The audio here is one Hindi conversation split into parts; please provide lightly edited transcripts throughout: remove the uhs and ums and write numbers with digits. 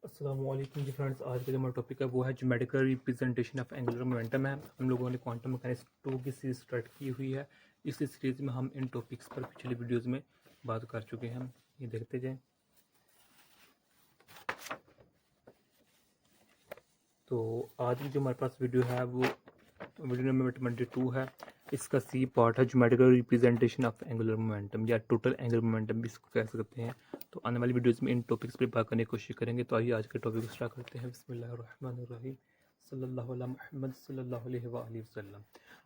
अस्सलाम वालेकुम जी फ्रेंड्स। आज का जो हमारा टॉपिक है वो है geometrical representation of angular momentum है। हम लोगों ने क्वांटम मैकेनिक्स 2 की सीरीज स्टार्ट की हुई है। इस सीरीज में हम इन टॉपिक्स पर पिछले वीडियोस में बात कर चुके हैं। ये देखते जाएं। तो आज की जो हमारे पास वीडियो है वो वीडियो नंबर 22 है। इसका सी पार्ट है geometrical representation of angular momentum या टोटल एंगुलर मोमेंटम भी इसको कह सकते हैं। तो आने वाली वीडियोस में इन टॉपिक्स पर बात करने की कोशिश करेंगे। तो आइए आज के टॉपिक को स्टार्ट करते हैं। बिस्मिल्लाहिर्रहमानिर्रहीम सल्लल्लाहु अला मुहम्मद सल्लल्लाहु अलैहि वसल्लम।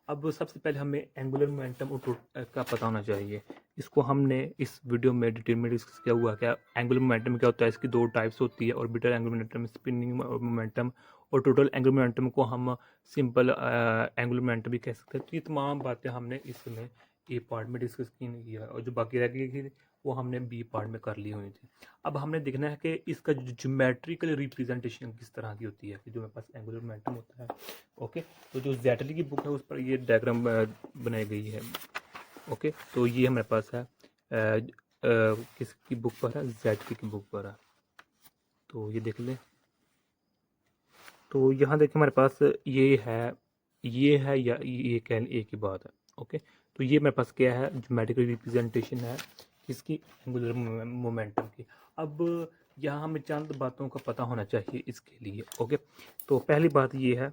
अब सबसे पहले हमें एंगुलर मोमेंटम का पता होना चाहिए। इसको हमने इस वीडियो में डिटेल में डिस्कस किया हुआ क्या एंगुलर मोमेंटम क्या होता है। इसकी दो टाइप्स होती है, orbital angular momentum, spinning momentum. और टोटल एंगुलर मोमेंटम को हम सिंपल एंगुलर मोमेंटम भी कह सकते हैं। तो ये तमाम बातें हमने इसमें ए पार्ट में डिस्कस की है और जो बाकी रह गई थी वो हमने बी पार्ट में कर ली हुई थी। अब हमने देखना है कि इसका जो ज्योमेट्रिकल रिप्रेजेंटेशन किस तरह की होती है कि जो मेरे पास एंगुलर मोमेंटम होता है। ओके, तो जो जेटली की बुक है उस पर ये डायग्राम बनाई गई है। ओके, तो ये हमारे पास है किसकी बुक पर है, जेटली की बुक पर है। तो ये देख लें। तो यहाँ देखिए हमारे पास ये है या ये कह लें एक ही बात है। ओके, तो ये मेरे पास क्या है, ज्योमेट्रिकल रिप्रेजेंटेशन है किसकी, एंगुलर मोमेंटम की। अब यहाँ हमें चंद बातों का पता होना चाहिए इसके लिए। ओके, तो पहली बात ये है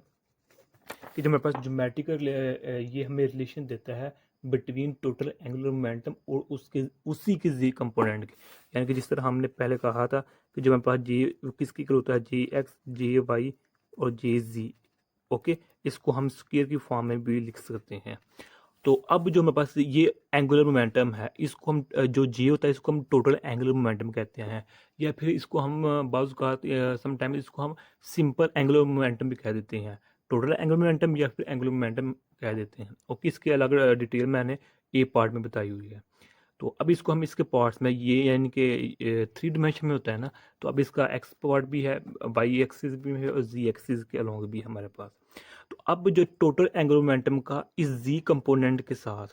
कि जो मेरे पास ज्योमेट्रिकल ये हमें रिलेशन देता है बिटवीन टोटल एंगुलर मोमेंटम और उसके उसी के जी कंपोनेंट के। यानी कि जिस तरह हमने पहले कहा था कि जो मेरे पास जी किसकी इक्वल होता है, जे एक्स जे वाई और जे जी। ओके, इसको हम स्क्वायर की फॉर्म में भी लिख सकते हैं। तो अब जो मेरे पास ये एंगुलर मोमेंटम है इसको हम जो जी होता है इसको हम टोटल एंगुलर मोमेंटम कहते हैं, या फिर इसको हम बाज़ समटाइम इसको हम सिंपल एंगुलर मोमेंटम भी कह देते हैं। टोटल एंगुलर मोमेंटम या फिर एंगुलर मोमेंटम कह देते हैं। ओके, इसकी अलग डिटेल मैंने ए पार्ट में बताई हुई है। तो अब इसको हम इसके पार्ट्स में ये यानी कि 3 डिमेंशन में होता है ना, तो अब इसका एक्स पार्ट भी है, वाई एक्सिस भी है और जी एक्सिस के अलोंग भी है हमारे पास। तो अब जो टोटल एंगुलर मोमेंटम का इस जी कंपोनेंट के साथ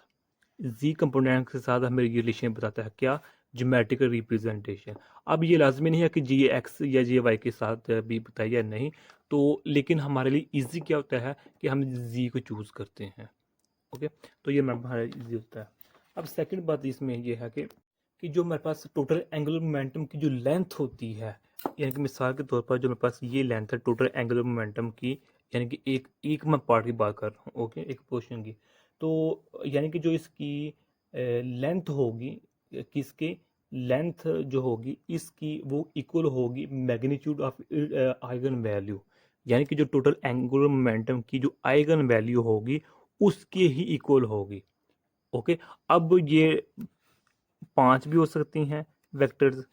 हमें ये रिलेशन बताता है क्या, ज्योमेट्रिकल रिप्रेजेंटेशन। अब ये लाजमी नहीं है कि जी एक्स या जी वाई के साथ भी बताइए या नहीं, तो लेकिन हमारे लिए इजी क्या होता है कि हम जी को चूज़ करते हैं। ओके, तो ये हमारा इजी होता है। अब सेकंड बात इसमें ये है कि जो मेरे पास टोटल एंगुलर मोमेंटम की जो लेंथ होती है, यानी कि मिसाल के तौर पर जो मेरे पास ये लेंथ है टोटल एंगुलर मोमेंटम की, यानी कि एक एक मैं पार्ट की बात कर रहा हूँ। ओके, एक पोर्शन की। तो यानी कि जो इसकी लेंथ होगी, किसकी लेंथ जो होगी इसकी वो इक्वल होगी मैग्नीट्यूड ऑफ आइगन वैल्यू। यानी कि जो टोटल एंगुलर मोमेंटम की जो आइगन वैल्यू होगी उसके ही इक्वल होगी। ओके, अब ये 5 भी हो सकती हैं वेक्टर्स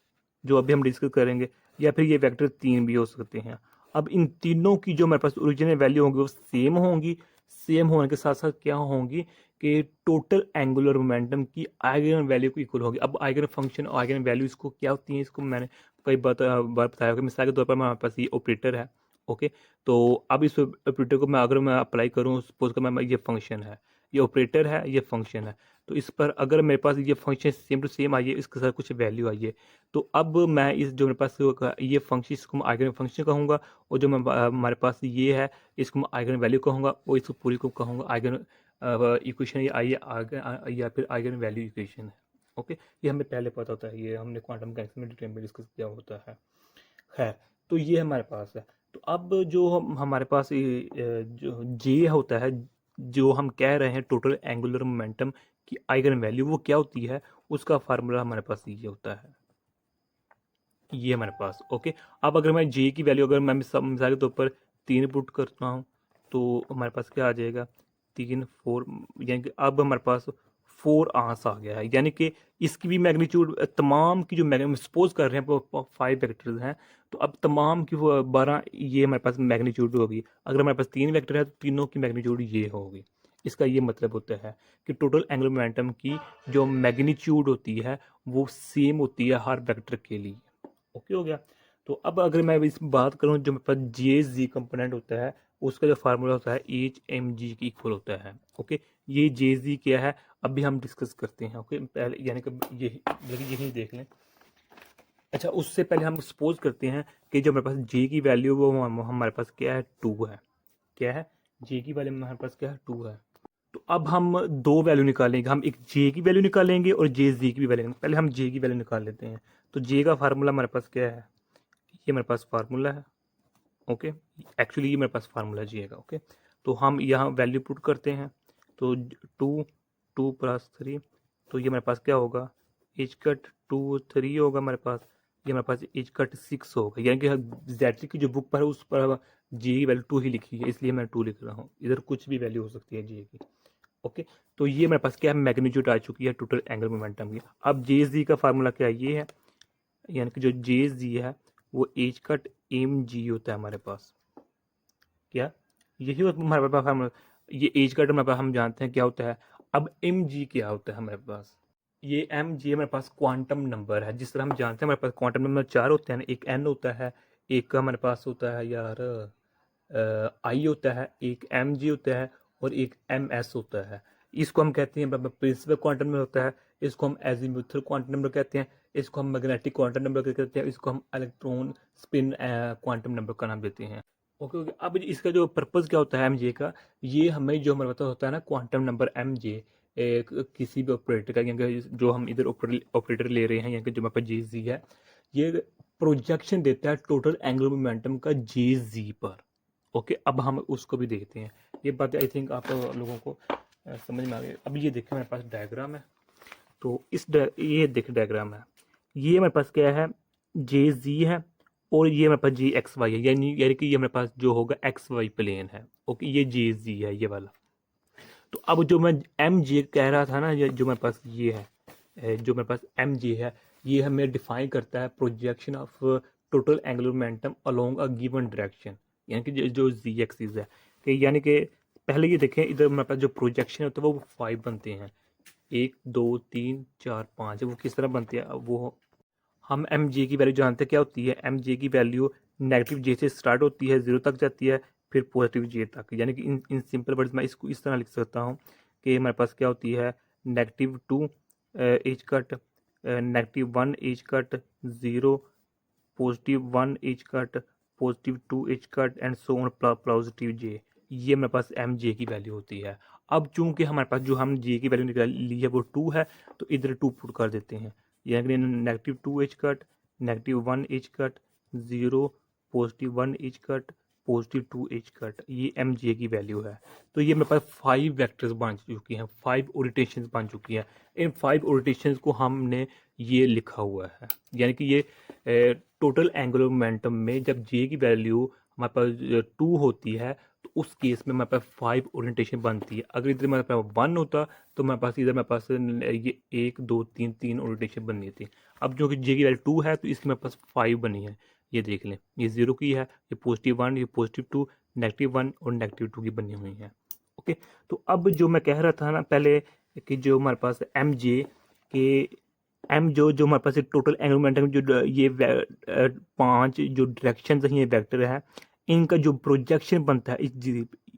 जो अभी हम डिस्कस करेंगे, या फिर ये वेक्टर 3 भी हो सकते हैं। अब इन तीनों की जो मेरे पास ओरिजिनल वैल्यू होंगी वो सेम होंगी। सेम होने के साथ साथ क्या होंगी कि टोटल एंगुलर मोमेंटम की आइगन वैल्यू को इक्वल होगी। अब आइगन फंक्शन और आइगन वैल्यू इसको क्या होती है, इसको मैंने कई बार बताया होगा। मिसाल के तौर पर हमारे पास ये ऑपरेटर है। ओके, तो अब इस ऑपरेटर को मैं अप्लाई करूँ, सपोज कर मैं ये फंक्शन है, ये ऑपरेटर है, ये फंक्शन है। तो इस पर अगर मेरे पास ये फंक्शन सेम टू सेम आइए, इसके साथ कुछ वैल्यू आइए, तो अब मैं इस जो मेरे पास ये फंक्शन इसको मैं आइगन फंक्शन कहूँगा, और जो मैं हमारे पास ये है इसको मैं आइगन वैल्यू कहूँगा, और इसको पूरी को कहूँगा आइगन इक्वेशन, या आइए आइगन या फिर आइगन वैल्यू इक्वेशन है। ओके, ये हमें पहले पता होता है, ये हमने क्वांटम मैकेनिक्स में डिटेल में डिस्कस किया होता है। खैर, तो ये हमारे पास है। तो अब जो हमारे पास जो जे होता है, जो हम कह रहे हैं टोटल एंगुलर मोमेंटम की आइगन वैल्यू वो क्या होती है, उसका फार्मूला हमारे पास ये होता है, ये हमारे पास। ओके, अब अगर मैं जे की वैल्यू अगर मैं मिसाल के तौर पर 3 पुट करता हूँ तो हमारे पास क्या आ जाएगा, 3 4, यानी कि अब हमारे पास 4 आंस आ गया है। यानी कि इसकी भी मैग्नीट्यूड तमाम की जो सपोज कर रहे हैं 5 वेक्टर्स हैं, तो अब तमाम की वो 12 ये हमारे पास मैग्नीट्यूड होगी। अगर हमारे पास 3 वेक्टर है तो तीनों की मैग्नीट्यूड ये होगी। इसका ये मतलब होता है कि टोटल एंगुलर मोमेंटम की जो मैग्नीट्यूड होती है वो सेम होती है हर वेक्टर के लिए। ओके हो गया। तो अब अगर मैं इस बात करूं जो मेरे पास जे जी कंपोनेंट होता है उसका जो फार्मूला होता है एच एम जी की इक्वल होता है। ओके, ये जे जी क्या है अभी हम डिस्कस करते हैं। ओके, पहले यानी कि यही यही देख लें। अच्छा, उससे पहले हम सपोज करते हैं कि जो हमारे पास जे की वैल्यू वो हमारे पास क्या है, 2 है। क्या है, जे की वैल्यू हमारे पास क्या है, 2 है। तो अब हम दो वैल्यू निकालेंगे, हम एक जे की वैल्यू निकालेंगे और जे जी की भी वैल्यू। पहले हम जे की वैल्यू निकाल लेते हैं। तो जे का फार्मूला हमारे पास क्या है, ये हमारे पास फार्मूला है। ओके, एक्चुअली ये मेरे पास फार्मूला जी का। ओके, तो हम यहाँ वैल्यू पुट करते हैं। तो 2, 2+3, तो ये मेरे पास क्या होगा, एज कट 2 3 होगा हमारे पास। ये हमारे पास एज कट 6 होगा, यानी कि जेड की जो बुक पर है उस पर जी की वैल्यू 2 ही लिखी है, इसलिए मैं 2 लिख रहा हूँ। इधर कुछ भी वैल्यू हो सकती है जी की। ओके, तो ये मेरे पास क्या है, मैग्नीट्यूड आ चुकी है टोटल एंगल मोमेंटम की। अब जे जी का फार्मूला क्या है, ये है, यानी कि जो जे जी है वो एज कट एम जी होता है हमारे पास। क्या, यही होता है हमारे पास हम, ये एज कट हमारे पास हम जानते हैं क्या होता है। अब एम जी क्या होता है हमारे पास, ये एम जी हमारे पास क्वांटम नंबर है। जिस तरह हम जानते हैं हमारे पास क्वांटम नंबर 4 होते हैं ना, एक एन होता है, एक हमारे पास होता है यार आई होता है, एक एम जी होता है और एक एम एस होता है। इसको हम कहते हैं प्रिंसिपल क्वांटम नंबर होता है, इसको हम एजीमुथल क्वांटम नंबर कहते हैं, इसको हम मैग्नेटिक क्वांटम नंबर कहते हैं, इसको हम इलेक्ट्रॉन स्पिन क्वांटम नंबर का नाम देते हैं। ओके ओके, अब इसका जो पर्पज़ क्या होता है एम जे का, ये हमें जो हमारे पास होता है ना क्वांटम नंबर एम जे, एक किसी भी ऑपरेटर का, यानी जो हम इधर ऑपरेटर ले रहे हैं, यानी कि जो हमारे पास जे जी है, ये प्रोजेक्शन देता है टोटल एंगुलर मोमेंटम का जे जी पर। ओके, अब हम उसको भी देखते हैं। ये बात आई थिंक आप लोगों को समझ में आ गई। अब ये देखिए मेरे पास डायग्राम है। तो ये देखिए डायग्राम है, ये मेरे पास क्या है, जे जी है और ये मेरे पास जी एक्स वाई है, यानी यानी कि ये मेरे पास जो होगा एक्स वाई प्लेन है। ओके, ये जे जी है ये वाला। तो अब जो मैं एम जे कह रहा था ना, ये जो मेरे पास ये है, जो मेरे पास एम जे है, ये हमें डिफाइन करता है projection of total angular momentum along a given direction, यानी कि जो जी एक्सिस है, कि यानी कि पहले ये देखें, इधर मेरे पास जो प्रोजेक्शन होता है वो 5 बनते हैं, 1 2 3 4 5, वो किस तरह बनते हैं वो हम एम जी की वैल्यू जानते हैं क्या होती है। एम जी की वैल्यू नेगेटिव जे से स्टार्ट होती है, 0 तक जाती है, फिर पॉजिटिव जे तक। यानी कि इन सिंपल वर्ड्स मैं इसको इस तरह लिख सकता हूँ कि हमारे पास क्या होती है, -2 edge cut, -1 edge cut, 0, +1 edge cut, +2 edge cut and so on positive J. ये मेरे पास एम जे की वैल्यू होती है। अब चूंकि हमारे पास जो हम जे की वैल्यू निकाल ली है वो 2 है, तो इधर 2 पुट कर देते हैं, यानी -2 H cut, -1 H cut, 0, +1 H cut, +2 H cut, ये एम जे की वैल्यू है। तो ये मेरे पास 5 वेक्टर्स बन चुकी हैं, 5 ओरिएंटेशंस बन चुकी हैं। इन 5 ओरिएंटेशंस को हमने ये लिखा हुआ है, यानी कि ये टोटल एंगुलर मोमेंटम में जब जे की वैल्यू हमारे पास 2 होती है, तो उस केस में हमारे पास 5 ओरिएंटेशन बनती है। अगर इधर मेरे पास 1 होता तो मेरे पास इधर मेरे पास ये 1 2 3 ओरिएंटेशन बननी थी। अब जो कि जे की वैल्यू 2 है तो इसकी मेरे पास 5 बनी है। ये देख लें, ये 0 की है, ये +1, ये +2, -1 और -2 की बनी हुई है। ओके, तो अब जो मैं कह रहा था ना पहले, कि जो हमारे पास एम जे के एम जो जो हमारे पास टोटल एंगुलर मोमेंटम जो ये 5 जो डायरेक्शन है, ये वेक्टर है, इनका जो प्रोजेक्शन बनता है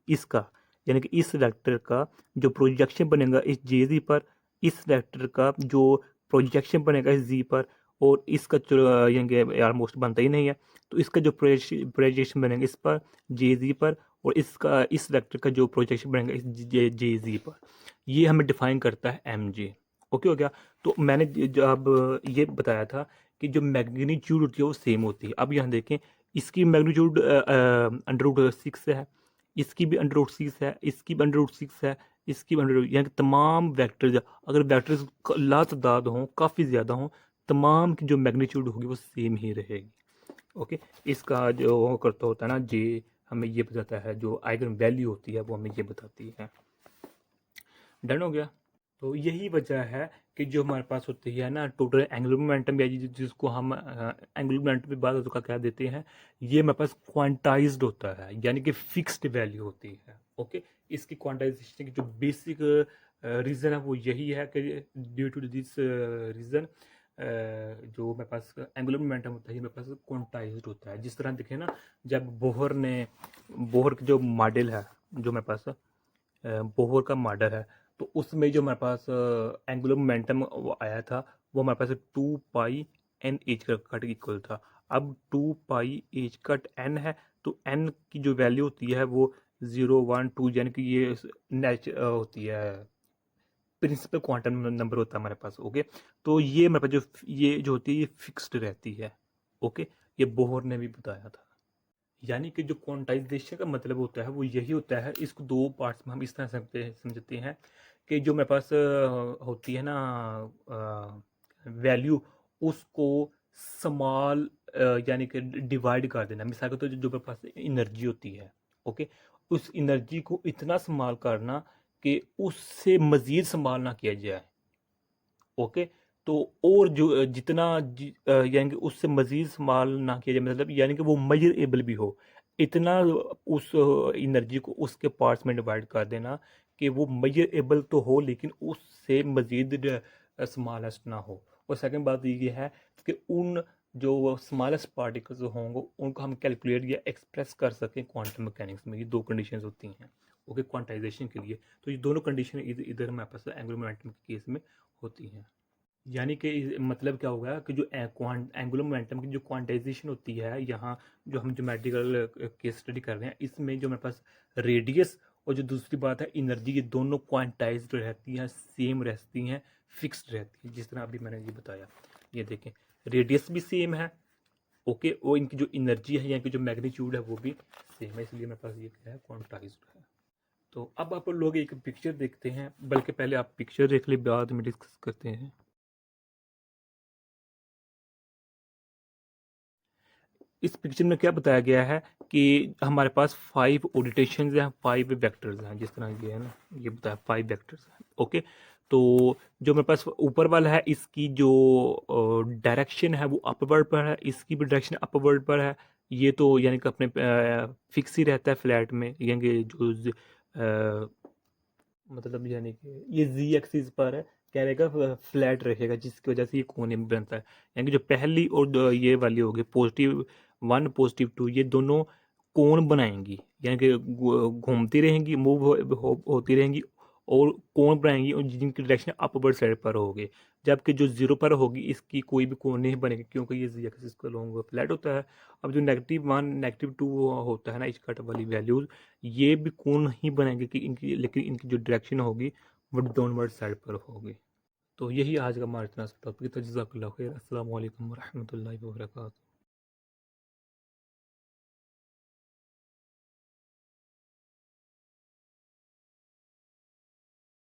इसका, यानी कि इस वेक्टर का जो प्रोजेक्शन बनेगा इस जे जी पर, इस वेक्टर का जो प्रोजेक्शन बनेगा इस जी पर, और इसका जो यानी कि ऑलमोस्ट बनता ही नहीं है, तो इसका जो प्रोजेक्शन बनेगा इस पर, जे जी पर, और इसका इस वेक्टर का जो प्रोजेक्शन बनेगा इस जे जी पर, ये हमें डिफाइन करता है एम जे। ओके हो गया। तो मैंने जब ये बताया था कि जो मैग्नीट्यूड होती है वो सेम होती है। अब यहाँ देखें, इसकी मैग्नीट्यूड √6 है, इसकी भी √6 है, इसकी भी √6 है, इसकी भी यानी कि तमाम वेक्टर्स, अगर वेक्टर्स लातादाद हों, काफ़ी ज़्यादा हों, तमाम की जो मैग्नीट्यूड होगी वो सेम ही रहेगी। ओके, इसका जो करता होता है ना जे, हमें ये बताता है, जो आइगन वैल्यू होती है वो हमें ये बताती है। डन हो गया। तो यही वजह है कि जो हमारे पास होती है ना टोटल एंगुलर मोमेंटम, या जिसको हम एंगुलर मोमेंटम के बाद उसका क्या देते हैं, ये हमारे पास क्वांटाइज्ड होता है, यानी कि फिक्स्ड वैल्यू होती है। ओके, इसकी क्वांटाइजेशन की जो बेसिक रीज़न है वो यही है कि ड्यू टू दिस रीज़न जो मेरे पास एंगुलर मोमेंटम होता है ये मेरे पास क्वांटाइज्ड होता है। जिस तरह देखें ना, जब बोहर का जो मॉडल है, जो मेरे पास बोहर का मॉडल है, तो उसमें जो हमारे पास एंगुलर मोमेंटम आया था वो हमारे पास 2 पाई एन एज कट इक्वल था। अब 2 पाई एज कट एन है, तो एन की जो वैल्यू होती है वो 0 1 2, यानी कि ये होती है प्रिंसिपल क्वांटम नंबर होता है हमारे पास। ओके, तो ये हमारे पास जो ये जो होती है ये फिक्स्ड रहती है। ओके, ये बोहर ने भी बताया था। यानी कि जो क्वांटाइजेशन का मतलब होता है वो यही होता है, इसको दो पार्ट्स में हम इस तरह से समझते हैं कि जो मेरे पास होती है ना वैल्यू, उसको स्मॉल यानी कि डिवाइड कर देना। मिसाल के तो जो मेरे पास एनर्जी होती है, ओके, उस एनर्जी को इतना स्मॉल करना कि उससे मज़ीद स्मॉल ना किया जाए। ओके, तो और जो जितना यानी कि उससे मज़ीद इस्तेमाल ना किया जाए, मतलब यानी कि वो मेजरेबल भी हो, इतना उस एनर्जी को उसके पार्ट्स में डिवाइड कर देना कि वो मेजरेबल तो हो लेकिन उससे मज़ीद स्मॉलेस्ट ना हो। और सेकंड बात ये है कि उन जो स्मॉलेस्ट पार्टिकल्स होंगे उनको हम कैलकुलेट या एक्सप्रेस कर सकें क्वांटम मैकेनिक्स में। ये दो कंडीशंस होती हैं ओके क्वांटाइजेशन के लिए। तो ये दोनों कंडीशन इधर हमारे पास एंगुलर मोमेंटम के केस में होती हैं। यानी कि मतलब क्या होगा कि जो एंगुलर मोमेंटम की जो क्वांटाइजेशन होती है, यहाँ जो हम ज्योमेट्रिकल केस स्टडी कर रहे हैं, इसमें जो हमारे पास रेडियस और जो दूसरी बात है एनर्जी, ये दोनों क्वांटाइज्ड रहती हैं, सेम रहती हैं, फिक्स्ड रहती हैं, जिस तरह अभी मैंने ये बताया। ये देखें, रेडियस भी सेम है, ओके, और इनकी जो एनर्जी है, यहाँ की जो मैग्नीट्यूड है वो भी सेम है, इसलिए मेरे पास ये क्या है, क्वांटाइज्ड है। तो अब आप लोग एक पिक्चर देखते हैं, बल्कि पहले आप पिक्चर देख ले, बाद में डिस्कस करते हैं। इस पिक्चर में क्या बताया गया है कि हमारे पास 5 ओरिएंटेशंस हैं, 5 वेक्टर्स हैं, जिस तरह ये है ना, ये बताया 5 वेक्टर्स हैं। ओके, तो जो मेरे पास ऊपर वाला है इसकी जो डायरेक्शन है वो अपवर्ड पर है, इसकी भी डायरेक्शन अपवर्ड पर है। ये तो यानी कि अपने फिक्स ही रहता है फ्लैट में, यानी कि जो मतलब यानी कि ये जी एक्सिस पर है, क्या रहेगा, फ्लैट रहेगा, जिसकी वजह से ये कोने में बनता है। यानी कि जो पहली और ये वाली होगी पॉजिटिव 1 पॉजिटिव 2, ये दोनों कोण बनाएंगी, यानी कि घूमती रहेंगी, मूव होती रहेंगी और कोण बनाएंगी, और जिनकी डायरेक्शन अपवर्ड साइड पर होगी। जबकि जो जीरो पर होगी इसकी कोई भी कोण नहीं बनेगी, क्योंकि ये जी एक्सिस को लॉन्ग फ्लैट होता है। अब जो -1 -2 होता है ना, इस कट वाली वैल्यूज, ये भी कोण ही बनाएंगे कि इनकी, लेकिन इनकी जो डायरेक्शन होगी वो डाउनवर्ड साइड पर होगी। तो यही आज का हमारा इतना सा टॉपिक था। जज़ाकल्लाह खैर। अस्सलाम वालेकुम रहमतुल्लाहि व बरकातहू।